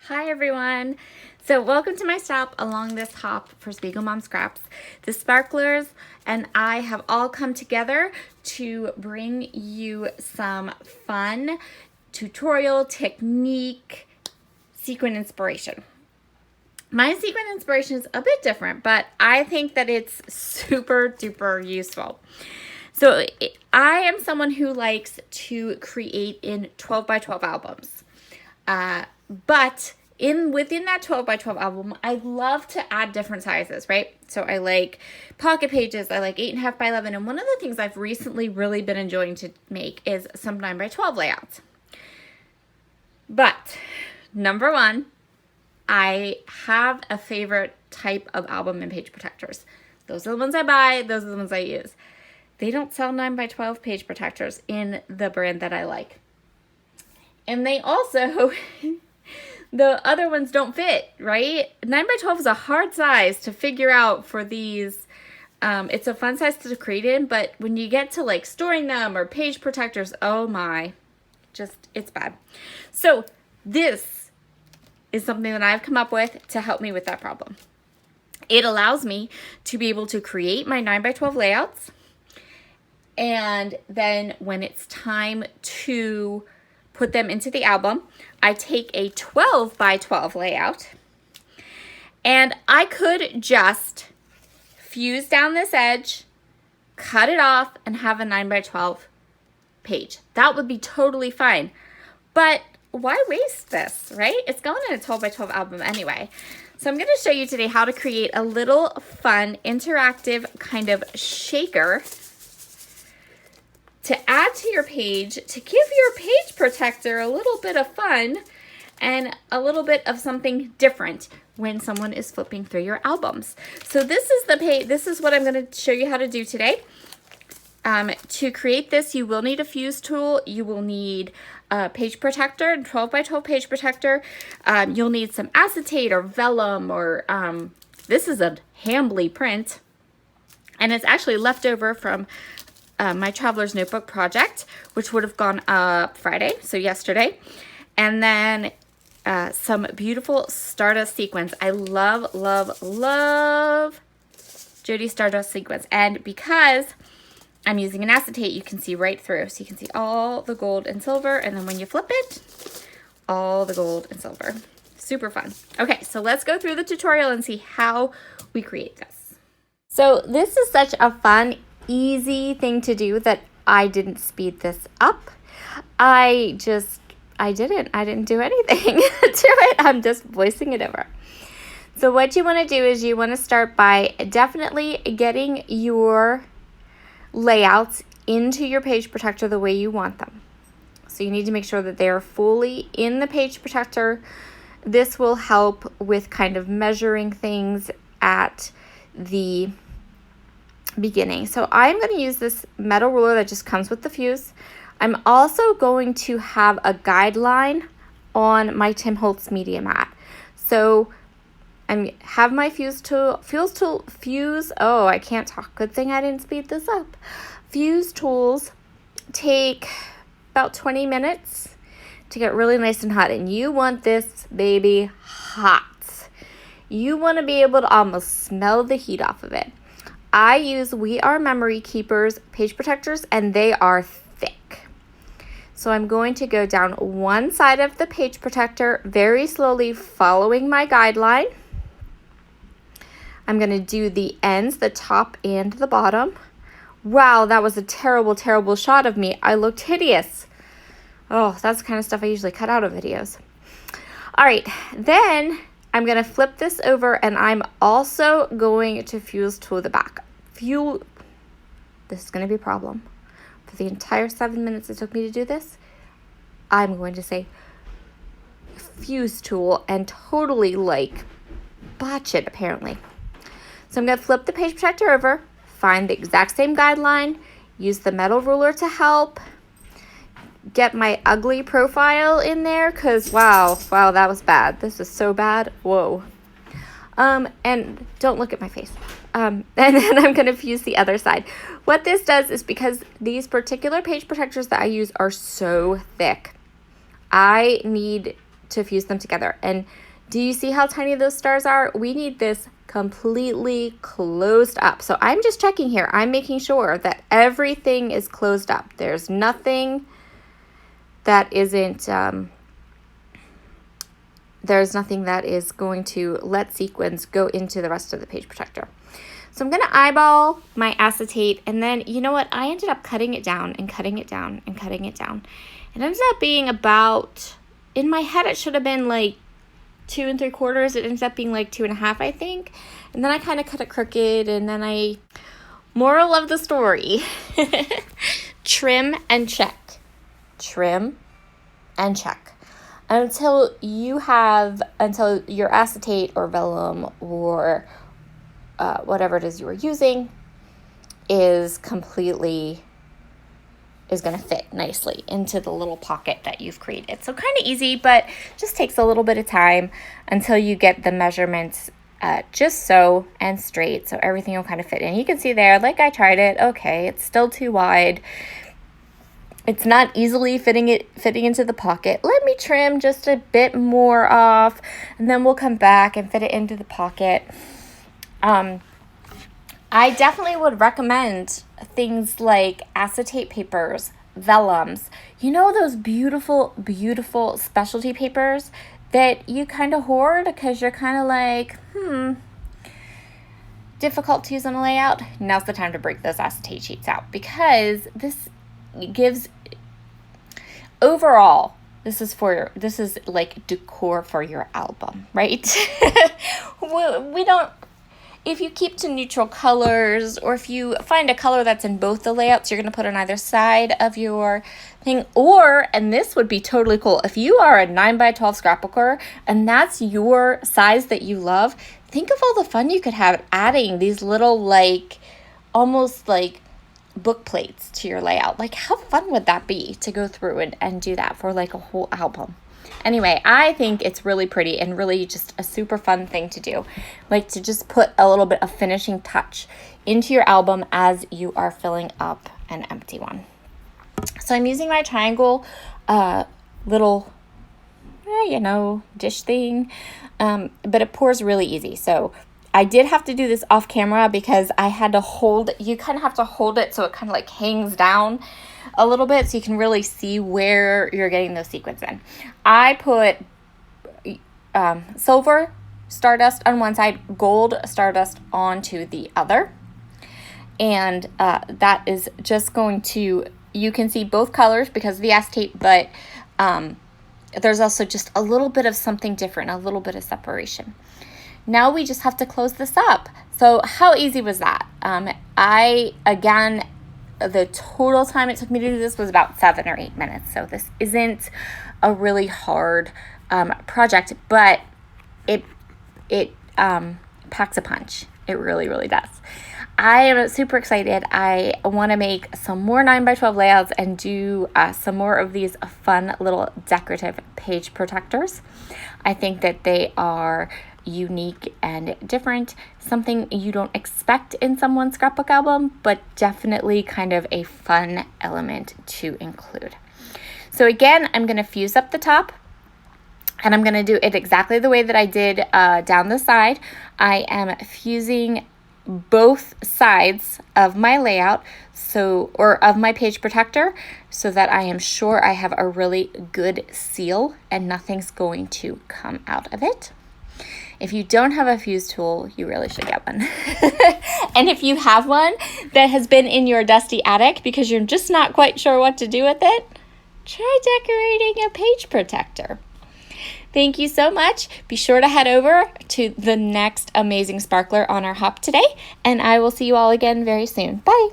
Hi everyone! So welcome to my stop along this hop for Spiegel Mom Scraps. The sparklers and I have all come together to bring you some fun tutorial technique sequin inspiration. My sequin inspiration is a bit different, but I think that it's super duper useful. So I am someone who likes to create in 12 by 12 albums. But within that 12 by 12 album, I love to add different sizes, right? So I like pocket pages, I like 8.5 by 11, and one of the things I've recently really been enjoying to make is some 9 by 12 layouts. But number one, I have a favorite type of album and page protectors. Those are the ones I buy, those are the ones I use. They don't sell 9 by 12 page protectors in the brand that I like. And they also, the other ones don't fit, right? 9 by 12 is a hard size to figure out for these. It's a fun size to create in, but when you get to like storing them or page protectors, oh my, it's bad. So this is something that I've come up with to help me with that problem. It allows me to be able to create my 9 by 12 layouts. And then when it's time to put them into the album, I take a 12 by 12 layout and I could just fuse down this edge, cut it off, and have a 9 by 12 page. That would be totally fine. But why waste this, right? It's going in a 12 by 12 album anyway. So I'm going to show you today how to create a little fun interactive kind of shaker to add to your page, to give your page protector a little bit of fun and a little bit of something different when someone is flipping through your albums. So this is the page. This is what I'm going to show you how to do today. To create this, you will need a fuse tool. You will need a page protector, 12 by 12 page protector. You'll need some acetate or vellum, or this is a Hambly print, and it's actually left over from my Traveler's Notebook project, which would have gone up Friday, so yesterday. And then some beautiful Stardust sequins. I love, love, love Jody Stardust sequins. And because I'm using an acetate, you can see right through. So you can see all the gold and silver, and then when you flip it, all the gold and silver. Super fun. Okay, so let's go through the tutorial and see how we create this. So this is such a fun, easy thing to do that I didn't speed this up. I didn't do anything to it. I'm just voicing it over. So what you want to do is you want to start by definitely getting your layouts into your page protector the way you want them. So you need to make sure that they are fully in the page protector. This will help with kind of measuring things at the beginning. So I'm going to use this metal ruler that just comes with the fuse. I'm also going to have a guideline on my Tim Holtz media mat. So I have my fuse, oh, I can't talk. Good thing I didn't speed this up. Fuse tools take about 20 minutes to get really nice and hot, and you want this baby hot. You want to be able to almost smell the heat off of it. I use We Are Memory Keepers page protectors, and they are thick. So I'm going to go down one side of the page protector very slowly, following my guideline. I'm going to do the ends, the top and the bottom. Wow, that was a terrible, terrible shot of me. I looked hideous. Oh, that's the kind of stuff I usually cut out of videos. All right, then I'm going to flip this over, and I'm also going to fuse tool the back. This is going to be a problem. For the entire 7 minutes it took me to do this, I'm going to say fuse tool and totally like botch it apparently. So I'm going to flip the page protector over, find the exact same guideline, use the metal ruler to help, get my ugly profile in there, because wow, that was bad. This is so bad. Whoa. And don't look at my face. And then I'm going to fuse the other side. What this does is, because these particular page protectors that I use are so thick, I need to fuse them together. And do you see how tiny those stars are? We need this completely closed up. So I'm just checking here. I'm making sure that everything is closed up. There's nothing that isn't, there's nothing that is going to let sequins go into the rest of the page protector. So I'm going to eyeball my acetate, and then, you know what? I ended up cutting it down and cutting it down and cutting it down. It ended up being about, in my head, it should have been like 2 3/4. It ended up being like 2 1/2, I think. And then I kind of cut it crooked, and then moral of the story, trim and check. Trim and check. Until your acetate or vellum or whatever it is you were using is going to fit nicely into the little pocket that you've created. So kind of easy, but just takes a little bit of time until you get the measurements just so and straight, so everything will kind of fit in. You can see there, like I tried it, okay, it's still too wide. It's not easily fitting into the pocket. Let me trim just a bit more off, and then we'll come back and fit it into the pocket. I definitely would recommend things like acetate papers, vellums. You know those beautiful, beautiful specialty papers that you kind of hoard because you're kind of like, difficult to use on a layout? Now's the time to break those acetate sheets out, because this gives, overall, this is like decor for your album, right? If you keep to neutral colors, or if you find a color that's in both the layouts, you're going to put on either side of your thing. Or, and this would be totally cool, if you are a 9x12 scrapbooker and that's your size that you love, think of all the fun you could have adding these little, like, almost like book plates to your layout. Like, how fun would that be to go through and do that for like a whole album? Anyway, I think it's really pretty and really just a super fun thing to do. Like, to just put a little bit of finishing touch into your album as you are filling up an empty one. So I'm using my triangle little, dish thing, but it pours really easy. So I did have to do this off camera because I had to you kind of have to hold it so it kind of like hangs down a little bit so you can really see where you're getting those sequins in. I put silver stardust on one side, gold stardust onto the other. And that is just going to, you can see both colors because of the acetate, but there's also just a little bit of something different, a little bit of separation. Now we just have to close this up. So how easy was that? The total time it took me to do this was about 7 or 8 minutes. So this isn't a really hard project, but it packs a punch. It really, really does. I am super excited. I want to make some more 9x12 layouts and do some more of these fun little decorative page protectors. I think that they are unique and different, something you don't expect in someone's scrapbook album, but definitely kind of a fun element to include. So again, I'm going to fuse up the top, and I'm going to do it exactly the way that I did down the side. I am fusing both sides of my layout, or of my page protector, so that I am sure I have a really good seal and nothing's going to come out of it. If you don't have a fuse tool, you really should get one. And if you have one that has been in your dusty attic because you're just not quite sure what to do with it, try decorating a page protector. Thank you so much. Be sure to head over to the next amazing sparkler on our hop today, and I will see you all again very soon. Bye.